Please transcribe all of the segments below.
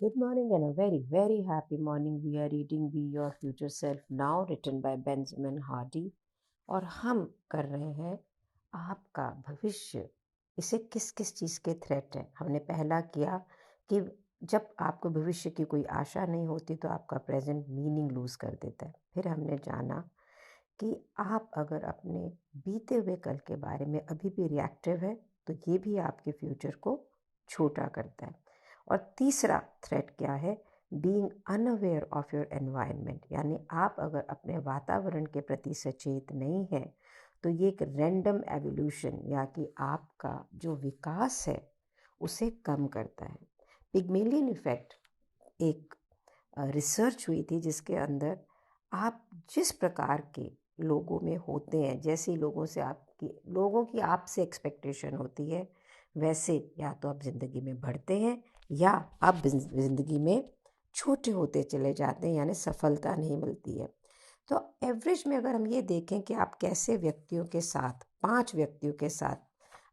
Good morning and a very, very happy morning. We are reading Be Your Future Self Now, written by Benjamin Hardy. और हम कर रहे हैं आपका भविष्य, इसे किस किस चीज़ के थ्रेट है। हमने पहला किया कि जब आपको भविष्य की कोई आशा नहीं होती तो आपका प्रेजेंट मीनिंग लूज़ कर देता है। फिर हमने जाना कि आप अगर अपने बीते हुए कल के बारे में अभी भी रिएक्टिव है तो ये भी आपके फ्यूचर को छोटा करता है। और तीसरा थ्रेट क्या है? Being unaware of your environment, यानी आप अगर अपने वातावरण के प्रति सचेत नहीं हैं तो ये एक रैंडम एवोल्यूशन या कि आपका जो विकास है उसे कम करता है। पिग्मेलियन इफेक्ट एक रिसर्च हुई थी जिसके अंदर आप जिस प्रकार के लोगों में होते हैं, जैसे लोगों की आपसे एक्सपेक्टेशन होती है, वैसे या तो आप ज़िंदगी में बढ़ते हैं या आप ज़िंदगी में छोटे होते चले जाते हैं, यानी सफलता नहीं मिलती है। तो एवरेज में अगर हम ये देखें कि आप कैसे व्यक्तियों के साथ, 5 व्यक्तियों के साथ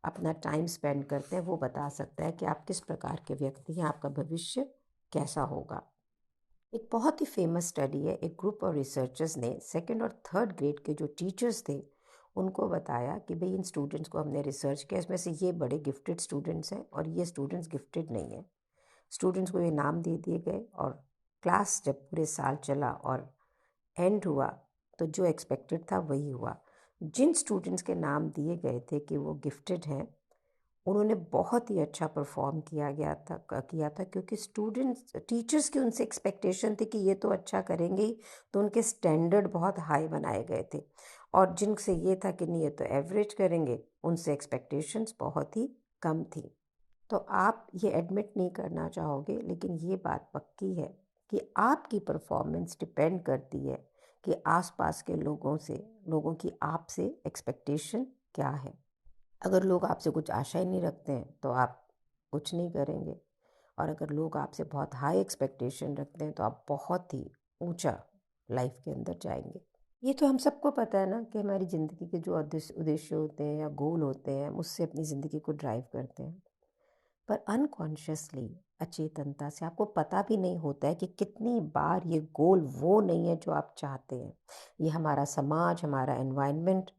अपना टाइम स्पेंड करते हैं, वो बता सकता है कि आप किस प्रकार के व्यक्ति हैं, आपका भविष्य कैसा होगा। एक बहुत ही फेमस स्टडी है। एक ग्रुप ऑफ रिसर्चर्स ने 2nd और 3rd ग्रेड के जो टीचर्स थे उनको बताया कि भाई इन स्टूडेंट्स को हमने रिसर्च किया, इसमें से ये बड़े गिफ्टेड स्टूडेंट्स हैं और ये स्टूडेंट्स गिफ्टेड नहीं हैं। स्टूडेंट्स को ये नाम दे दिए गए और क्लास जब पूरे साल चला और एंड हुआ तो जो एक्सपेक्टेड था वही हुआ। जिन स्टूडेंट्स के नाम दिए गए थे कि वो गिफ्टेड हैं, उन्होंने बहुत ही अच्छा परफॉर्म किया था क्योंकि स्टूडेंट्स टीचर्स की उनसे एक्सपेक्टेशन थी कि ये तो अच्छा करेंगे ही, तो उनके स्टैंडर्ड बहुत हाई बनाए गए थे। और जिनसे ये था कि नहीं ये तो एवरेज करेंगे, उनसे एक्सपेक्टेशंस बहुत ही कम थी। तो आप ये एडमिट नहीं करना चाहोगे, लेकिन ये बात पक्की है कि आपकी परफॉर्मेंस डिपेंड करती है कि आसपास के लोगों की आपसे एक्सपेक्टेशन क्या है। अगर लोग आपसे कुछ आशा ही नहीं रखते हैं तो आप कुछ नहीं करेंगे, और अगर लोग आपसे बहुत हाई एक्सपेक्टेशन रखते हैं तो आप बहुत ही ऊंचा लाइफ के अंदर जाएंगे। ये तो हम सबको पता है ना कि हमारी ज़िंदगी के जो उद्देश्य होते हैं या गोल होते हैं, उससे अपनी ज़िंदगी को ड्राइव करते हैं। पर अनकॉन्शियसली, अचेतनता से आपको पता भी नहीं होता है कि कितनी बार ये गोल वो नहीं है जो आप चाहते हैं। ये हमारा समाज, हमारा एनवायरनमेंट,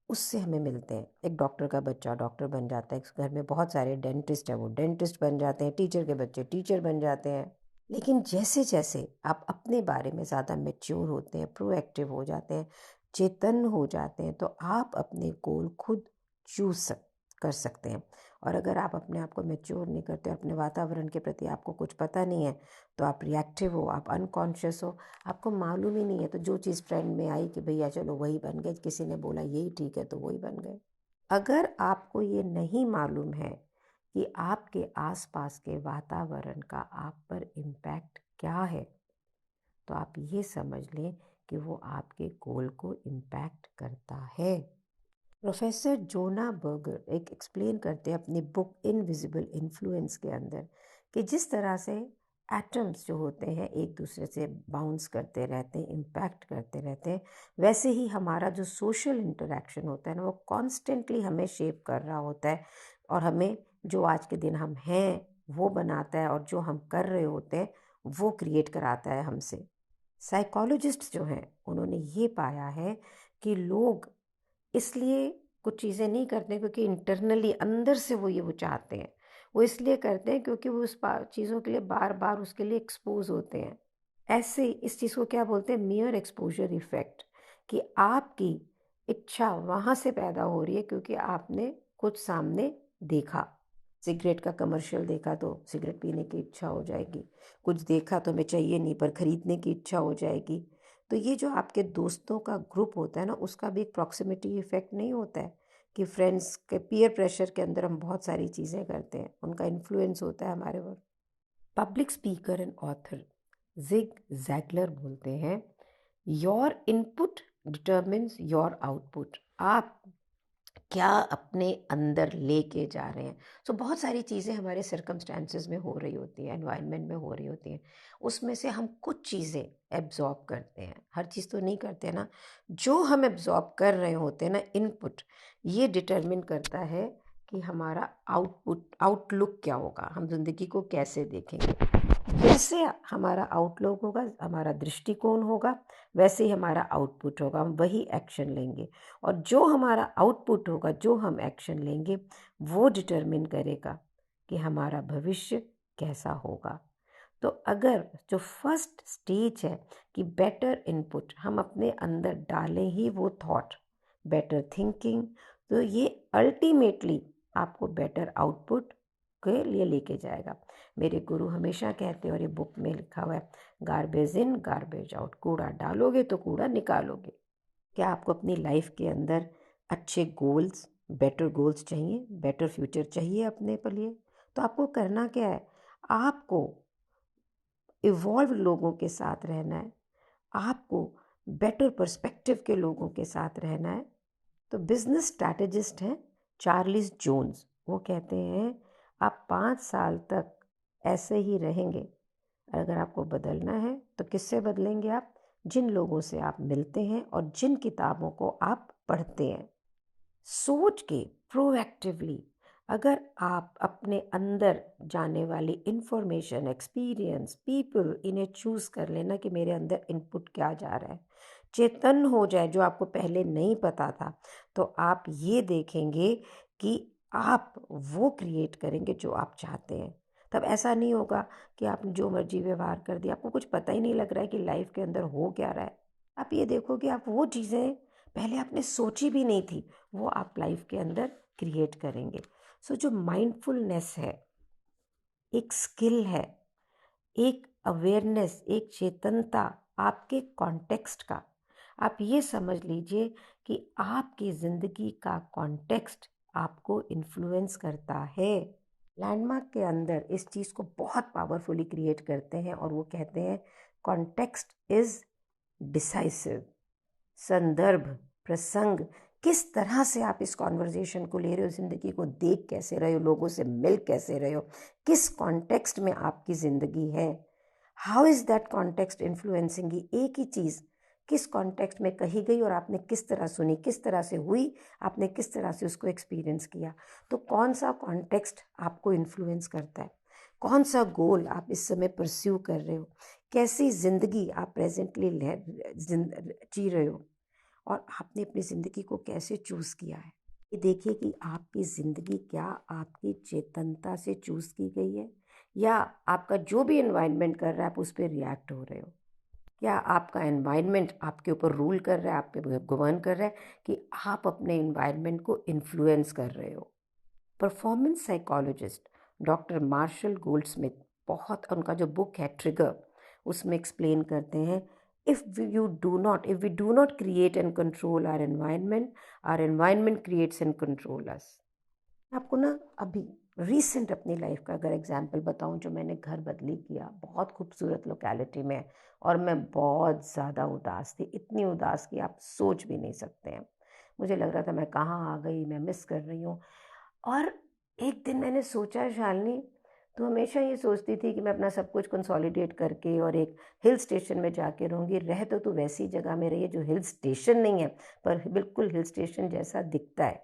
उससे हमें मिलते हैं। एक डॉक्टर का बच्चा डॉक्टर बन जाता है, घर में बहुत सारे डेंटिस्ट हैं, वो डेंटिस्ट बन जाते हैं, टीचर के बच्चे टीचर बन जाते हैं। लेकिन जैसे जैसे आप अपने बारे में ज़्यादा मैच्योर होते हैं, प्रोएक्टिव हो जाते हैं, चेतन हो जाते हैं, तो आप अपने गोल खुद चूज कर सकते हैं। और अगर आप अपने आप को मैच्योर नहीं करते, अपने वातावरण के प्रति आपको कुछ पता नहीं है, तो आप रिएक्टिव हो, आप अनकॉन्शियस हो, आपको मालूम ही नहीं है। तो जो चीज़ ट्रेंड में आई कि भैया चलो वही बन गए, किसी ने बोला यही ठीक है तो वही बन गए। अगर आपको ये नहीं मालूम है कि आपके आसपास के वातावरण का आप पर इम्पैक्ट क्या है, तो आप ये समझ लें कि वो आपके गोल को इम्पैक्ट करता है। प्रोफेसर जोना बर्गर एक एक्सप्लेन करते हैं अपनी बुक इनविजिबल इन्फ्लुएंस के अंदर कि जिस तरह से एटम्स जो होते हैं एक दूसरे से बाउंस करते रहते हैं, इम्पैक्ट करते रहते हैं, वैसे ही हमारा जो सोशल इंटरेक्शन होता है ना, वो कॉन्स्टेंटली हमें शेप कर रहा होता है और हमें जो आज के दिन हम हैं वो बनाता है, और जो हम कर रहे होते हैं वो क्रिएट कराता है हमसे। साइकोलॉजिस्ट जो हैं उन्होंने ये पाया है कि लोग इसलिए कुछ चीज़ें नहीं करते क्योंकि इंटरनली अंदर से वो चाहते हैं, वो इसलिए करते हैं क्योंकि वो उस चीज़ों के लिए बार बार उसके लिए एक्सपोज होते हैं। ऐसे इस चीज़ को क्या बोलते हैं? मियर एक्सपोजर इफेक्ट, कि आपकी इच्छा वहाँ से पैदा हो रही है क्योंकि आपने कुछ सामने देखा। सिगरेट का कमर्शियल देखा तो सिगरेट पीने की इच्छा हो जाएगी, कुछ देखा तो हमें चाहिए नहीं पर खरीदने की इच्छा हो जाएगी। तो ये जो आपके दोस्तों का ग्रुप होता है ना, उसका भी एक प्रॉक्सिमिटी इफेक्ट नहीं होता है कि फ्रेंड्स के पीयर प्रेशर के अंदर हम बहुत सारी चीज़ें करते हैं, उनका इन्फ्लुएंस होता है हमारे ऊपर। Public speaker and author Zig Ziglar बोलते हैं, your input determines your output. आप क्या अपने अंदर लेके जा रहे हैं। सो बहुत सारी चीज़ें हमारे सर्कमस्टांसेस में हो रही होती हैं, एनवायरनमेंट में हो रही होती हैं, उसमें से हम कुछ चीज़ें एब्जॉर्ब करते हैं, हर चीज़ तो नहीं करते ना। जो हम एब्जॉर्ब कर रहे होते हैं ना, इनपुट, ये डिटरमिन करता है कि हमारा आउटलुक क्या होगा, हम ज़िंदगी को कैसे देखेंगे। जैसे हमारा आउटलुक होगा, हमारा दृष्टिकोण होगा, वैसे ही हमारा आउटपुट होगा। हम वही एक्शन लेंगे और जो हमारा आउटपुट होगा, जो हम एक्शन लेंगे, वो डिटरमिन करेगा कि हमारा भविष्य कैसा होगा। तो अगर जो फर्स्ट स्टेज है कि बेटर इनपुट हम अपने अंदर डालें ही वो थॉट, बेटर थिंकिंग, तो ये अल्टीमेटली आपको बेटर आउटपुट के लिए लेके जाएगा। मेरे गुरु हमेशा कहते हैं, और ये बुक में लिखा हुआ है, गार्बेज इन गार्बेज आउट। कूड़ा डालोगे तो कूड़ा निकालोगे। क्या आपको अपनी लाइफ के अंदर अच्छे गोल्स, बेटर गोल्स चाहिए, बेटर फ्यूचर चाहिए अपने पर लिए? तो आपको करना क्या है? आपको इवॉल्व लोगों के साथ रहना है, आपको बेटर पर्सपेक्टिव के लोगों के साथ रहना है। तो बिजनेस स्ट्रैटेजिस्ट हैं चार्लिस जोन्स। वो कहते हैं आप 5 साल तक ऐसे ही रहेंगे। अगर आपको बदलना है तो किससे बदलेंगे आप? जिन लोगों से आप मिलते हैं और जिन किताबों को आप पढ़ते हैं। सोच के प्रोएक्टिवली अगर आप अपने अंदर जाने वाली इंफॉर्मेशन, एक्सपीरियंस, पीपल, इन्हें चूज़ कर लेना कि मेरे अंदर इनपुट क्या जा रहा है, चेतन हो जाए जो आपको पहले नहीं पता था, तो आप ये देखेंगे कि आप वो क्रिएट करेंगे जो आप चाहते हैं। तब ऐसा नहीं होगा कि आपने जो मर्जी व्यवहार कर दिया, आपको कुछ पता ही नहीं लग रहा है कि लाइफ के अंदर हो क्या रहा है। आप ये देखो कि आप वो चीज़ें पहले आपने सोची भी नहीं थी, वो आप लाइफ के अंदर क्रिएट करेंगे। सो जो माइंडफुलनेस है, एक स्किल है, एक अवेयरनेस, एक चेतनता आपके कॉन्टेक्स्ट का। आप ये समझ लीजिए कि आपकी ज़िंदगी का कॉन्टेक्स्ट आपको इन्फ्लुएंस करता है। लैंडमार्क के अंदर इस चीज़ को बहुत पावरफुली क्रिएट करते हैं और वो कहते हैं कॉन्टेक्स्ट इज़ डिसाइसिव। संदर्भ, प्रसंग, किस तरह से आप इस कॉन्वर्जेशन को ले रहे हो, ज़िंदगी को देख कैसे रहे हो, लोगों से मिल कैसे रहे हो, किस कॉन्टेक्स्ट में आपकी ज़िंदगी है, how is that context influencing. एक ही चीज़ किस कॉन्टेक्स्ट में कही गई और आपने किस तरह सुनी, किस तरह से हुई, आपने किस तरह से उसको एक्सपीरियंस किया। तो कौन सा कॉन्टेक्स्ट आपको इन्फ्लुएंस करता है, कौन सा गोल आप इस समय परस्यू कर रहे हो, कैसी ज़िंदगी आप प्रेजेंटली जी रहे हो, और आपने अपनी ज़िंदगी को कैसे चूज़ किया है। ये देखिए कि आपकी ज़िंदगी क्या आपकी चेतनता से चूज़ की गई है, या आपका जो भी एनवायरनमेंट कर रहा है आप उस पर रिएक्ट हो रहे हो। क्या आपका एनवायरनमेंट आपके ऊपर रूल कर रहा है, आप पे गवर्न कर रहा है, कि आप अपने एनवायरनमेंट को इन्फ्लुएंस कर रहे हो। Performance psychologist doctor Marshall Goldsmith, बहुत उनका जो बुक है ट्रिगर, उसमें एक्सप्लेन करते हैं, if we do not create and control our environment creates and control us. आपको ना अभी रीसेंट अपनी लाइफ का अगर एग्जांपल बताऊं, जो मैंने घर बदली किया, बहुत खूबसूरत लोकेलिटी में, और मैं बहुत ज़्यादा उदास थी, इतनी उदास कि आप सोच भी नहीं सकते हैं। मुझे लग रहा था मैं कहाँ आ गई, मैं मिस कर रही हूँ। और एक दिन मैंने सोचा, शालिनी तू हमेशा ये सोचती थी कि मैं अपना सब कुछ कंसोलिडेट करके और एक हिल स्टेशन में जाके रहूँगी। रह तो तू वैसी जगह में रही है जो हिल स्टेशन नहीं है, पर बिल्कुल हिल स्टेशन जैसा दिखता है।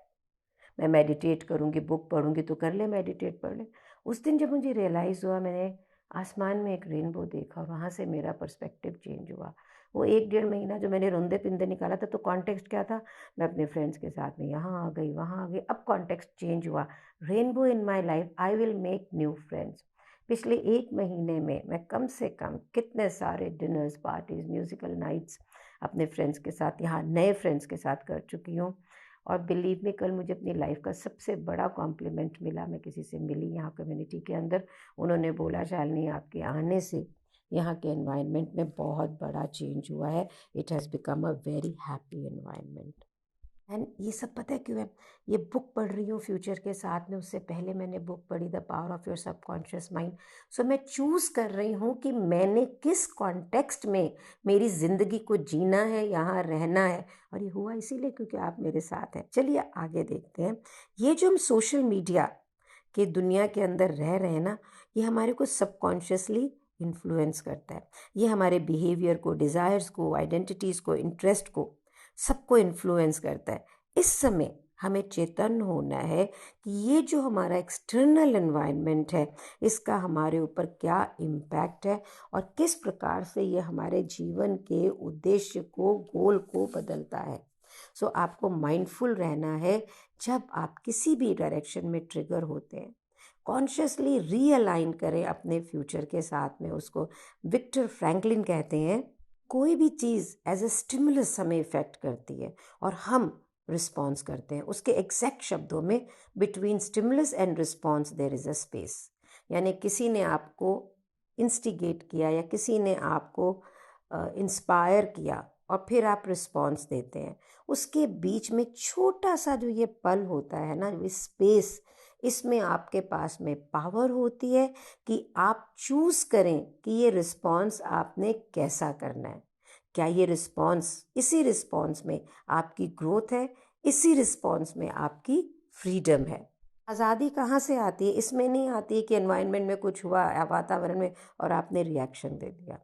मैं मेडिटेट करूँगी, बुक पढ़ूँगी, तो कर ले मेडिटेट, पढ़ ले। उस दिन जब मुझे रियलाइज़ हुआ, मैंने आसमान में एक रेनबो देखा और वहाँ से मेरा पर्सपेक्टिव चेंज हुआ। वो 1 डेढ़ महीना जो मैंने रोंदे पिंदे निकाला था, तो कॉन्टेक्स्ट क्या था? मैं अपने फ्रेंड्स के साथ में यहाँ आ गई, वहाँ आ गई। अब कॉन्टेक्स्ट चेंज हुआ। Rainbow in my life, I will make new friends. पिछले 1 महीने में मैं कम से कम कितने सारे डिनर्स, पार्टीज़, म्यूज़िकल नाइट्स अपने फ्रेंड्स के साथ, यहाँ नए फ्रेंड्स के साथ कर चुकी हूँ। और बिलीव मी, कल मुझे अपनी लाइफ का सबसे बड़ा कॉम्प्लीमेंट मिला। मैं किसी से मिली यहाँ कम्युनिटी के अंदर, उन्होंने बोला, शालिनी आपके आने से यहाँ के एनवायरनमेंट में बहुत बड़ा चेंज हुआ है, it has become a very happy environment. And ये सब पता है क्यों है? ये बुक पढ़ रही हूँ फ्यूचर के साथ में, उससे पहले मैंने बुक पढ़ी the power of your subconscious mind. So मैं चूज़ कर रही हूँ कि मैंने किस कॉन्टेक्स्ट में मेरी ज़िंदगी को जीना है, यहाँ रहना है। और ये हुआ इसीलिए क्योंकि आप मेरे साथ हैं। चलिए आगे देखते हैं। ये जो हम सोशल मीडिया के दुनिया के अंदर रह रहे हैं ना, ये हमारे को सबकॉन्शियसली इन्फ्लुएंस करता है। ये हमारे बिहेवियर को, डिज़ायर्स को, आइडेंटिटीज़ को, इंटरेस्ट को, सबको इन्फ्लुएंस करता है। इस समय हमें चेतन होना है कि ये जो हमारा एक्सटर्नल एनवायरनमेंट है, इसका हमारे ऊपर क्या इम्पैक्ट है और किस प्रकार से ये हमारे जीवन के उद्देश्य को, गोल को बदलता है। सो आपको माइंडफुल रहना है जब आप किसी भी डायरेक्शन में ट्रिगर होते हैं। कॉन्शियसली रीअलाइन करें अपने फ्यूचर के साथ में उसको। विक्टर फ्रैंकलिन कहते हैं, कोई भी चीज़ एज ए स्टिमुलस हमें इफेक्ट करती है और हम रिस्पॉन्स करते हैं। उसके एग्जैक्ट शब्दों में, between stimulus and response there is a space. यानी किसी ने आपको इंस्टिगेट किया या किसी ने आपको इंस्पायर किया और फिर आप रिस्पॉन्स देते हैं, उसके बीच में छोटा सा जो ये पल होता है ना, ये स्पेस, इसमें आपके पास में पावर होती है कि आप चूज़ करें कि ये रिस्पॉन्स आपने कैसा करना है। क्या ये रिस्पॉन्स, इसी रिस्पॉन्स में आपकी ग्रोथ है, इसी रिस्पॉन्स में आपकी फ्रीडम है। आज़ादी कहाँ से आती है? इसमें नहीं आती कि एनवायरनमेंट में कुछ हुआ या वातावरण में और आपने रिएक्शन दे दिया।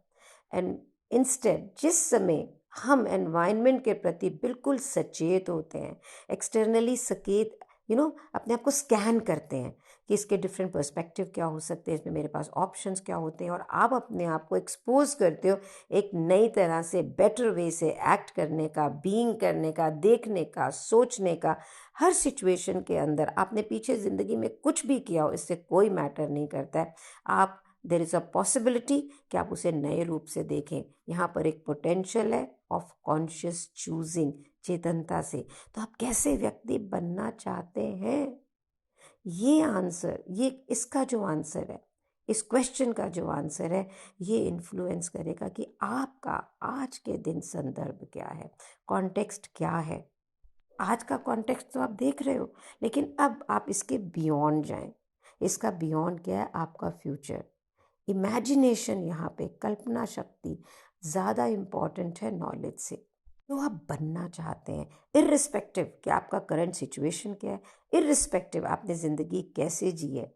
एंड इंस्टेड जिस समय हम एनवायरनमेंट के प्रति बिल्कुल सचेत होते हैं, एक्सटर्नली सचेत, अपने आप को स्कैन करते हैं कि इसके डिफरेंट पर्सपेक्टिव क्या हो सकते हैं, इसमें मेरे पास ऑप्शंस क्या होते हैं, और आप अपने आप को एक्सपोज करते हो एक नई तरह से, बेटर वे से एक्ट करने का, बीइंग करने का, देखने का, सोचने का। हर सिचुएशन के अंदर आपने पीछे ज़िंदगी में कुछ भी किया हो, इससे कोई मैटर नहीं करता है। आप, देर इज़ अ पॉसिबिलिटी कि आप उसे नए रूप से देखें। यहाँ पर एक पोटेंशियल है ऑफ कॉन्शियस चूजिंग, चेतनता से। तो आप कैसे व्यक्ति बनना चाहते हैं, ये आंसर, ये इसका जो आंसर है, इस क्वेश्चन का जो आंसर है, ये इन्फ्लुएंस करेगा कि आपका आज के दिन संदर्भ क्या है, कॉन्टेक्स्ट क्या है। आज का कॉन्टेक्स्ट तो आप देख रहे हो, लेकिन अब आप इसके बियॉन्ड जाएं। इसका बियॉन्ड क्या है? आपका फ्यूचर। इमेजिनेशन, यहाँ पे कल्पना शक्ति ज़्यादा इम्पॉर्टेंट है नॉलेज से। जो आप बनना चाहते हैं, इर्रिस्पेक्टिव कि आपका करंट सिचुएशन क्या है, इर्रिस्पेक्टिव आपने ज़िंदगी कैसे जी है,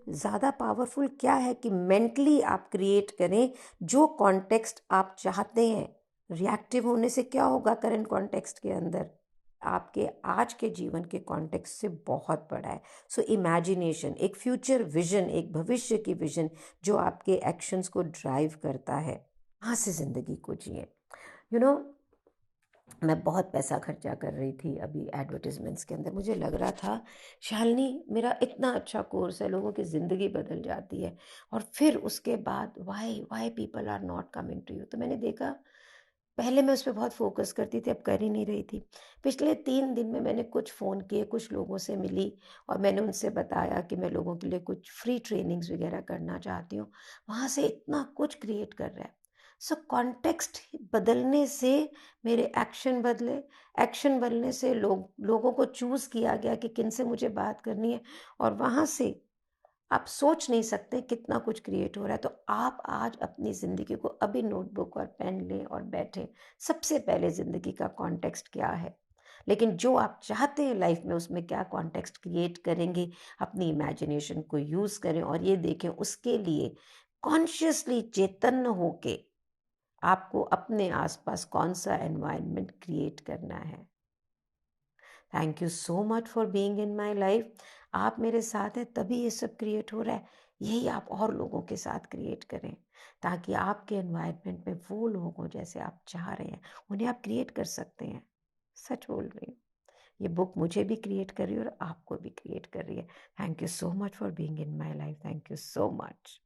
ज़्यादा पावरफुल क्या है कि मेंटली आप क्रिएट करें जो कॉन्टेक्स्ट आप चाहते हैं। रिएक्टिव होने से क्या होगा करंट कॉन्टेक्स्ट के अंदर? आपके आज के जीवन के कॉन्टेक्स्ट से बहुत बड़ा है। सो इमेजिनेशन, एक फ्यूचर विजन, एक भविष्य की विजन जो आपके एक्शंस को ड्राइव करता है। कहाँ से ज़िंदगी को जिए। यू नो मैं बहुत पैसा खर्चा कर रही थी अभी एडवर्टिजमेंट्स के अंदर। मुझे लग रहा था, शालिनी मेरा इतना अच्छा कोर्स है, लोगों की ज़िंदगी बदल जाती है, और फिर उसके बाद why why people are not coming to you. तो मैंने देखा, पहले मैं उस पर बहुत फोकस करती थी, अब कर ही नहीं रही थी। पिछले 3 दिन में मैंने कुछ फ़ोन किए, कुछ लोगों से मिली और मैंने उनसे बताया कि मैं लोगों के लिए कुछ फ्री ट्रेनिंग्स वगैरह करना चाहती हूँ। वहाँ से इतना कुछ क्रिएट कर रहा है। सो कॉन्टेक्स्ट बदलने से मेरे एक्शन बदले, एक्शन बदलने से लोगों को चूज़ किया गया कि किन से मुझे बात करनी है, और वहाँ से आप सोच नहीं सकते कितना कुछ क्रिएट हो रहा है। तो आप आज अपनी ज़िंदगी को, अभी नोटबुक और पेन लें और बैठें। सबसे पहले ज़िंदगी का कॉन्टेक्स्ट क्या है, लेकिन जो आप चाहते हैं लाइफ में, उसमें क्या कॉन्टेक्स्ट क्रिएट करेंगे। अपनी इमेजिनेशन को यूज़ करें और ये देखें, उसके लिए कॉन्शियसली चेतन होके आपको अपने आसपास कौन सा एनवायरनमेंट क्रिएट करना है। Thank you so much for being in my life. आप मेरे साथ हैं तभी ये सब क्रिएट हो रहा है। यही आप और लोगों के साथ क्रिएट करें, ताकि आपके एनवायरनमेंट में वो लोग हों जैसे आप चाह रहे हैं, उन्हें आप क्रिएट कर सकते हैं। सच बोल रही हूँ। ये बुक मुझे भी क्रिएट कर रही है और आपको भी क्रिएट कर रही है। Thank you so much for being in my life. Thank you so much.